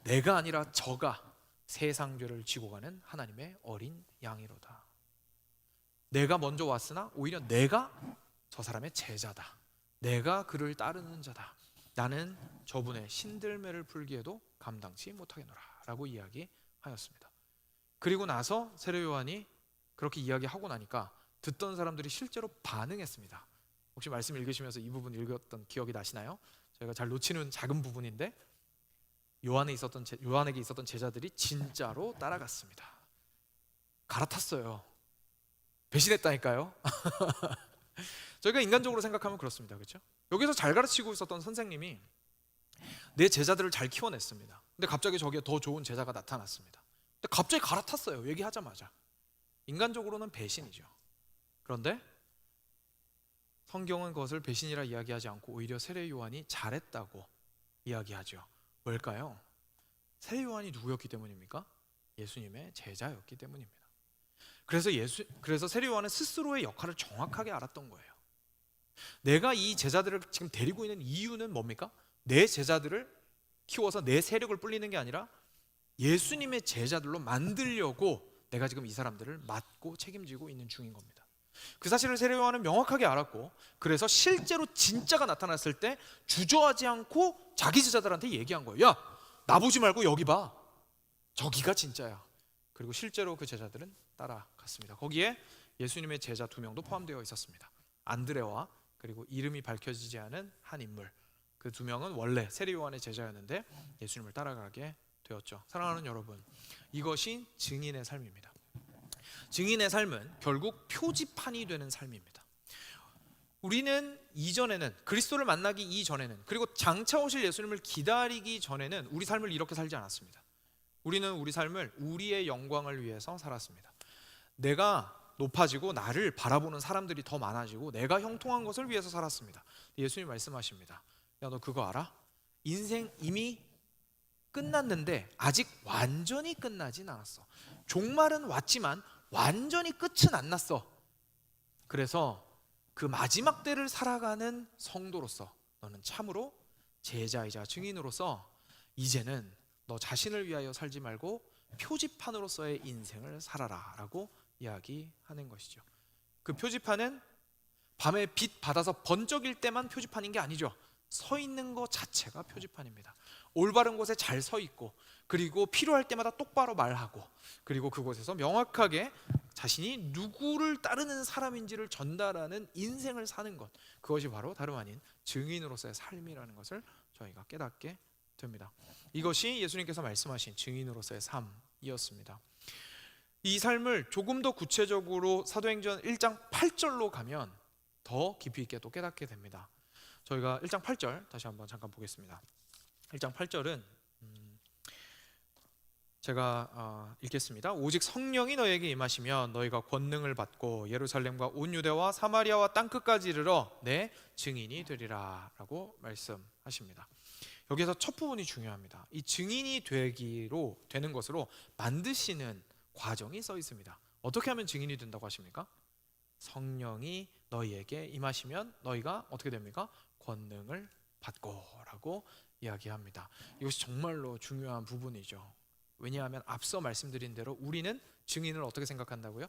내가 아니라 저가 세상 죄를 지고 가는 하나님의 어린 양이로다. 내가 먼저 왔으나 오히려 내가 저 사람의 제자다. 내가 그를 따르는 자다. 나는 저분의 신들매를 풀기에도 감당치 못하겠노라 라고 이야기하였습니다. 그리고 나서 세례 요한이 그렇게 이야기하고 나니까 듣던 사람들이 실제로 반응했습니다. 혹시 말씀 읽으시면서 이 부분 읽었던 기억이 나시나요? 저희가 잘 놓치는 작은 부분인데, 요한에게 있었던 제자들이 진짜로 따라갔습니다. 갈아탔어요. 배신했다니까요. 저희가 인간적으로 생각하면 그렇습니다. 그렇죠? 여기서 잘 가르치고 있었던 선생님이 내 제자들을 잘 키워냈습니다. 근데 갑자기 저기에 더 좋은 제자가 나타났습니다. 근데 갑자기 갈아탔어요. 얘기하자마자. 인간적으로는 배신이죠. 그런데 성경은 그것을 배신이라 이야기하지 않고 오히려 세례 요한이 잘했다고 이야기하죠. 뭘까요? 세례 요한이 누구였기 때문입니까? 예수님의 제자였기 때문입니다. 그래서 세례 요한은 스스로의 역할을 정확하게 알았던 거예요. 내가 이 제자들을 지금 데리고 있는 이유는 뭡니까? 내 제자들을 키워서 내 세력을 불리는 게 아니라 예수님의 제자들로 만들려고 내가 지금 이 사람들을 맡고 책임지고 있는 중인 겁니다. 그 사실을 세례 요한은 명확하게 알았고, 그래서 실제로 진짜가 나타났을 때 주저하지 않고 자기 제자들한테 얘기한 거예요. 야, 나보지 말고 여기 봐. 저기가 진짜야. 그리고 실제로 그 제자들은 따라갔습니다. 거기에 예수님의 제자 2명도 포함되어 있었습니다. 안드레와 그리고 이름이 밝혀지지 않은 한 인물. 그 2명은 원래 세례 요한의 제자였는데 예수님을 따라가게 되었죠. 사랑하는 여러분, 이것이 증인의 삶입니다. 증인의 삶은 결국 표지판이 되는 삶입니다. 우리는 이전에는, 그리스도를 만나기 이전에는, 그리고 장차 오실 예수님을 기다리기 전에는 우리 삶을 이렇게 살지 않았습니다. 우리는 우리 삶을 우리의 영광을 위해서 살았습니다. 내가 높아지고 나를 바라보는 사람들이 더 많아지고 내가 형통한 것을 위해서 살았습니다. 예수님이 말씀하십니다. 야, 너 그거 알아? 인생 이미 끝났는데 아직 완전히 끝나진 않았어. 종말은 왔지만 완전히 끝은 안 났어. 그래서 그 마지막 때를 살아가는 성도로서 너는 참으로 제자이자 증인으로서 이제는 너 자신을 위하여 살지 말고 표지판으로서의 인생을 살아라 라고 이야기하는 것이죠. 그 표지판은 밤에 빛 받아서 번쩍일 때만 표지판인 게 아니죠. 서 있는 것 자체가 표지판입니다. 올바른 곳에 잘 서 있고, 그리고 필요할 때마다 똑바로 말하고, 그리고 그곳에서 명확하게 자신이 누구를 따르는 사람인지를 전달하는 인생을 사는 것, 그것이 바로 다름 아닌 증인으로서의 삶이라는 것을 저희가 깨닫게 됩니다. 이것이 예수님께서 말씀하신 증인으로서의 삶이었습니다. 이 삶을 조금 더 구체적으로 사도행전 1장 8절로 가면 더 깊이 있게 또 깨닫게 됩니다. 저희가 1장 8절 다시 한번 잠깐 보겠습니다. 1장 8절은 제가 읽겠습니다. 오직 성령이 너에게 임하시면 너희가 권능을 받고 예루살렘과 온 유대와 사마리아와 땅끝까지 이르러 내 증인이 되리라 라고 말씀하십니다. 여기서 첫 부분이 중요합니다. 이 증인이 되는 것으로 만드시는 과정이 써 있습니다. 어떻게 하면 증인이 된다고 하십니까? 성령이 너희에게 임하시면 너희가 어떻게 됩니까? 권능을 받고 라고 이야기합니다. 이것이 정말로 중요한 부분이죠. 왜냐하면 앞서 말씀드린 대로 우리는 증인을 어떻게 생각한다고요?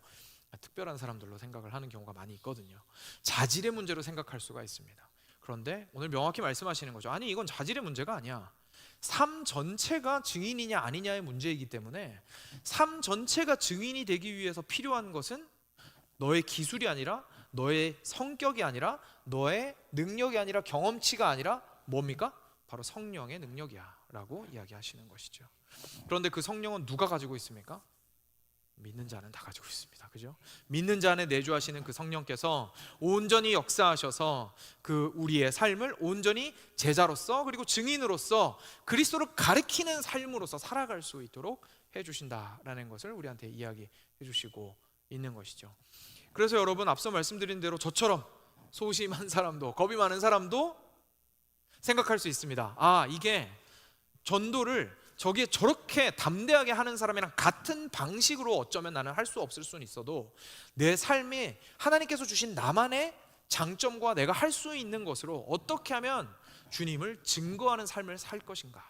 특별한 사람들로 생각을 하는 경우가 많이 있거든요. 자질의 문제로 생각할 수가 있습니다. 그런데 오늘 명확히 말씀하시는 거죠. 아니, 이건 자질의 문제가 아니야. 삶 전체가 증인이냐 아니냐의 문제이기 때문에 삶 전체가 증인이 되기 위해서 필요한 것은 너의 기술이 아니라, 너의 성격이 아니라, 너의 능력이 아니라, 경험치가 아니라 뭡니까? 바로 성령의 능력이야 라고 이야기하시는 것이죠. 그런데 그 성령은 누가 가지고 있습니까? 믿는 자는 다 가지고 있습니다. 그죠? 믿는 자 안에 내주하시는 그 성령께서 온전히 역사하셔서 그 우리의 삶을 온전히 제자로서 그리고 증인으로서 그리스도를 가리키는 삶으로서 살아갈 수 있도록 해주신다라는 것을 우리한테 이야기해 주시고 있는 것이죠. 그래서 여러분, 앞서 말씀드린 대로 저처럼 소심한 사람도, 겁이 많은 사람도 생각할 수 있습니다. 아, 이게 전도를 저기에 저렇게 담대하게 하는 사람이랑 같은 방식으로 어쩌면 나는 할 수 없을 수는 있어도 내 삶에 하나님께서 주신 나만의 장점과 내가 할 수 있는 것으로 어떻게 하면 주님을 증거하는 삶을 살 것인가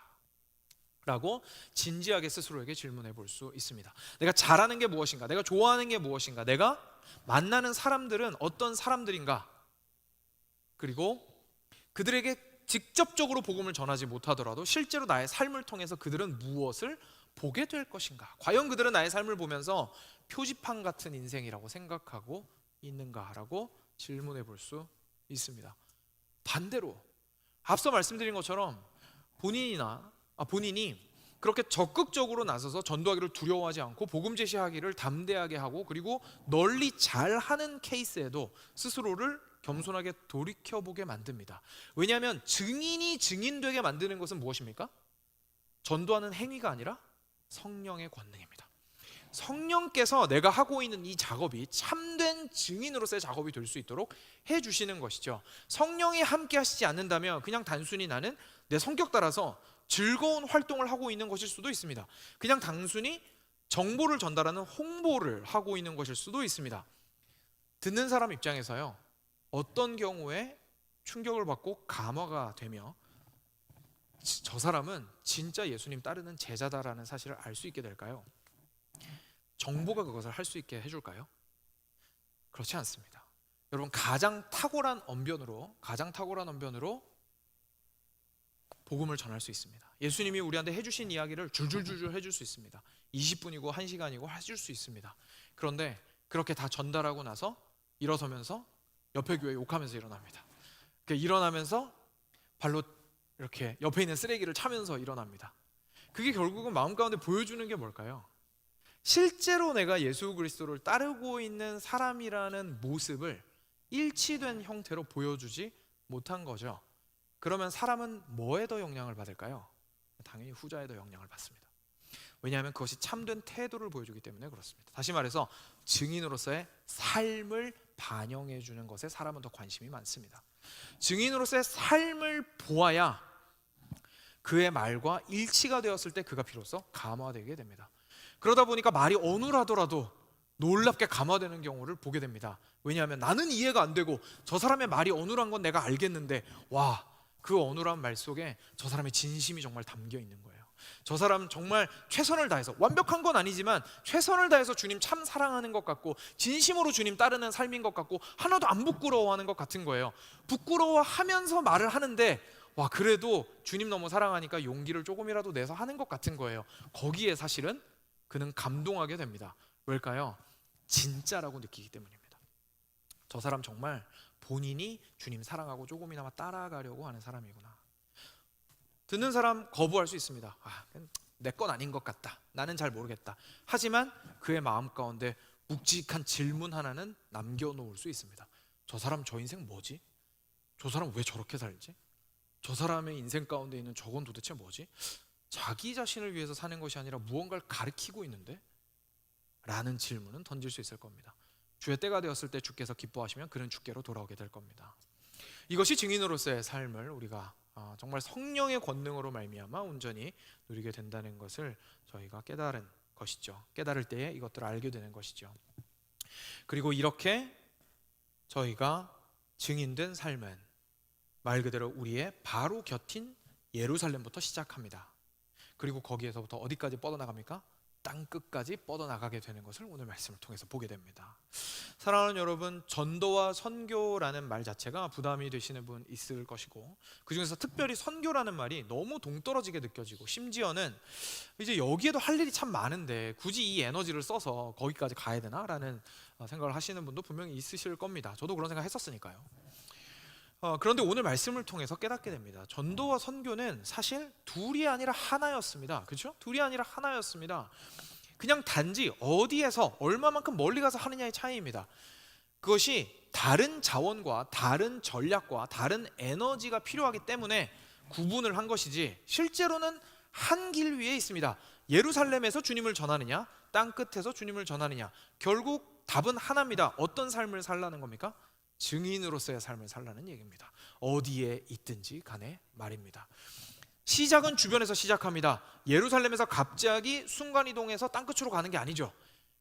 라고 진지하게 스스로에게 질문해 볼 수 있습니다. 내가 잘하는 게 무엇인가? 내가 좋아하는 게 무엇인가? 내가 만나는 사람들은 어떤 사람들인가? 그리고 그들에게 직접적으로 복음을 전하지 못하더라도 실제로 나의 삶을 통해서 그들은 무엇을 보게 될 것인가? 과연 그들은 나의 삶을 보면서 표지판 같은 인생이라고 생각하고 있는가라고 질문해 볼 수 있습니다. 반대로 앞서 말씀드린 것처럼 본인이 그렇게 적극적으로 나서서 전도하기를 두려워하지 않고 복음 제시하기를 담대하게 하고 그리고 널리 잘하는 케이스에도 스스로를 겸손하게 돌이켜보게 만듭니다. 왜냐하면 증인이 증인되게 만드는 것은 무엇입니까? 전도하는 행위가 아니라 성령의 권능입니다. 성령께서 내가 하고 있는 이 작업이 참된 증인으로서의 작업이 될 수 있도록 해주시는 것이죠. 성령이 함께 하시지 않는다면 그냥 단순히 나는 내 성격 따라서 즐거운 활동을 하고 있는 것일 수도 있습니다. 그냥 단순히 정보를 전달하는 홍보를 하고 있는 것일 수도 있습니다. 듣는 사람 입장에서요, 어떤 경우에 충격을 받고 감화가 되며 저 사람은 진짜 예수님 따르는 제자다라는 사실을 알 수 있게 될까요? 정보가 그것을 할 수 있게 해줄까요? 그렇지 않습니다. 여러분, 가장 탁월한 언변으로 복음을 전할 수 있습니다. 예수님이 우리한테 해주신 이야기를 줄줄줄줄 해줄 수 있습니다. 20분이고 1시간이고 해줄 수 있습니다. 그런데 그렇게 다 전달하고 나서 일어서면서 옆에 교회 욕하면서 일어납니다. 일어나면서 발로 이렇게 옆에 있는 쓰레기를 차면서 일어납니다. 그게 결국은 마음 가운데 보여주는 게 뭘까요? 실제로 내가 예수 그리스도를 따르고 있는 사람이라는 모습을 일치된 형태로 보여주지 못한 거죠. 그러면 사람은 뭐에 더 영향을 받을까요? 당연히 후자에 더 영향을 받습니다. 왜냐하면 그것이 참된 태도를 보여주기 때문에 그렇습니다. 다시 말해서 증인으로서의 삶을 반영해 주는 것에 사람은 더 관심이 많습니다. 증인으로서의 삶을 보아야 그의 말과 일치가 되었을 때 그가 비로소 감화되게 됩니다. 그러다 보니까 말이 어눌하더라도 놀랍게 감화되는 경우를 보게 됩니다. 왜냐하면 나는 이해가 안 되고 저 사람의 말이 어눌한 건 내가 알겠는데, 와, 그 어눌한 말 속에 저 사람의 진심이 정말 담겨 있는 거예요. 저 사람 정말 최선을 다해서, 완벽한 건 아니지만 최선을 다해서 주님 참 사랑하는 것 같고 진심으로 주님 따르는 삶인 것 같고 하나도 안 부끄러워하는 것 같은 거예요. 부끄러워하면서 말을 하는데 와, 그래도 주님 너무 사랑하니까 용기를 조금이라도 내서 하는 것 같은 거예요. 거기에 사실은 그는 감동하게 됩니다. 왜일까요? 진짜라고 느끼기 때문입니다. 저 사람 정말 본인이 주님 사랑하고 조금이나마 따라가려고 하는 사람이구나. 듣는 사람 거부할 수 있습니다. 내 건 아닌 것 같다. 나는 잘 모르겠다. 하지만 그의 마음 가운데 묵직한 질문 하나는 남겨놓을 수 있습니다. 저 사람 저 인생 뭐지? 저 사람 왜 저렇게 살지? 저 사람의 인생 가운데 있는 저건 도대체 뭐지? 자기 자신을 위해서 사는 것이 아니라 무언가를 가리키고 있는데? 라는 질문은 던질 수 있을 겁니다. 주의 때가 되었을 때 주께서 기뻐하시면 그는 주께로 돌아오게 될 겁니다. 이것이 증인으로서의 삶을 우리가 정말 성령의 권능으로 말미암아 온전히 누리게 된다는 것을 저희가 깨달은 것이죠. 깨달을 때에 이것들을 알게 되는 것이죠. 그리고 이렇게 저희가 증인된 삶은 말 그대로 우리의 바로 곁인 예루살렘부터 시작합니다. 그리고 거기에서부터 어디까지 뻗어나갑니까? 땅끝까지 뻗어나가게 되는 것을 오늘 말씀을 통해서 보게 됩니다. 사랑하는 여러분, 전도와 선교라는 말 자체가 부담이 되시는 분 있을 것이고, 그 중에서 특별히 선교라는 말이 너무 동떨어지게 느껴지고, 심지어는 이제 여기에도 할 일이 참 많은데 굳이 이 에너지를 써서 거기까지 가야 되나? 라는 생각을 하시는 분도 분명히 있으실 겁니다. 저도 그런 생각 했었으니까요. 그런데 오늘 말씀을 통해서 깨닫게 됩니다. 전도와 선교는 사실 둘이 아니라 하나였습니다. 그렇죠? 둘이 아니라 하나였습니다. 그냥 단지 어디에서 얼마만큼 멀리 가서 하느냐의 차이입니다. 그것이 다른 자원과 다른 전략과 다른 에너지가 필요하기 때문에 구분을 한 것이지, 실제로는 한 길 위에 있습니다. 예루살렘에서 주님을 전하느냐, 땅끝에서 주님을 전하느냐, 결국 답은 하나입니다. 어떤 삶을 살라는 겁니까? 증인으로서의 삶을 살라는 얘기입니다. 어디에 있든지 간에 말입니다. 시작은 주변에서 시작합니다. 예루살렘에서 갑자기 순간이동해서 땅끝으로 가는 게 아니죠.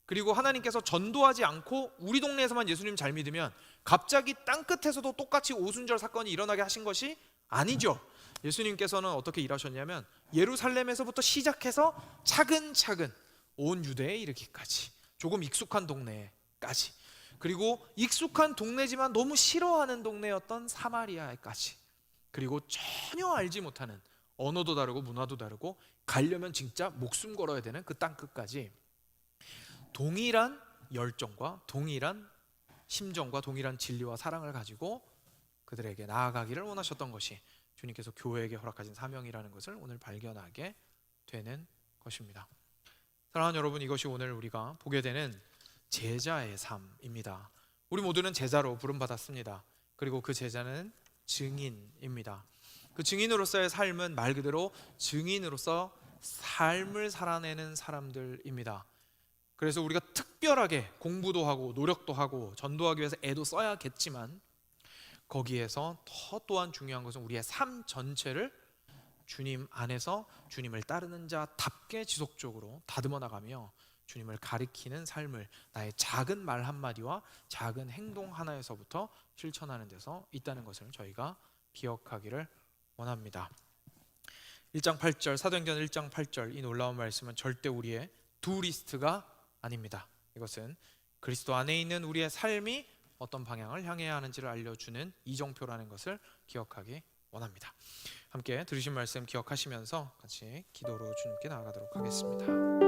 그리고 하나님께서 전도하지 않고 우리 동네에서만 예수님 잘 믿으면 갑자기 땅끝에서도 똑같이 오순절 사건이 일어나게 하신 것이 아니죠. 예수님께서는 어떻게 일하셨냐면 예루살렘에서부터 시작해서 차근차근 온 유대에 이르기까지, 조금 익숙한 동네까지, 그리고 익숙한 동네지만 너무 싫어하는 동네였던 사마리아에까지, 그리고 전혀 알지 못하는, 언어도 다르고 문화도 다르고 가려면 진짜 목숨 걸어야 되는 그 땅끝까지 동일한 열정과 동일한 심정과 동일한 진리와 사랑을 가지고 그들에게 나아가기를 원하셨던 것이 주님께서 교회에게 허락하신 사명이라는 것을 오늘 발견하게 되는 것입니다. 사랑하는 여러분, 이것이 오늘 우리가 보게 되는 제자의 삶입니다. 우리 모두는 제자로 부름받았습니다. 그리고 그 제자는 증인입니다. 그 증인으로서의 삶은 말 그대로 증인으로서 삶을 살아내는 사람들입니다. 그래서 우리가 특별하게 공부도 하고 노력도 하고 전도하기 위해서 애도 써야겠지만, 거기에서 또한 중요한 것은 우리의 삶 전체를 주님 안에서 주님을 따르는 자답게 지속적으로 다듬어 나가며 주님을 가리키는 삶을 나의 작은 말 한마디와 작은 행동 하나에서부터 실천하는 데서 있다는 것을 저희가 기억하기를 원합니다. 1장 8절, 사도행전 1장 8절, 이 놀라운 말씀은 절대 우리의 두리스트가 아닙니다. 이것은 그리스도 안에 있는 우리의 삶이 어떤 방향을 향해야 하는지를 알려주는 이정표라는 것을 기억하기 원합니다. 함께 들으신 말씀 기억하시면서 같이 기도로 주님께 나아가도록 하겠습니다.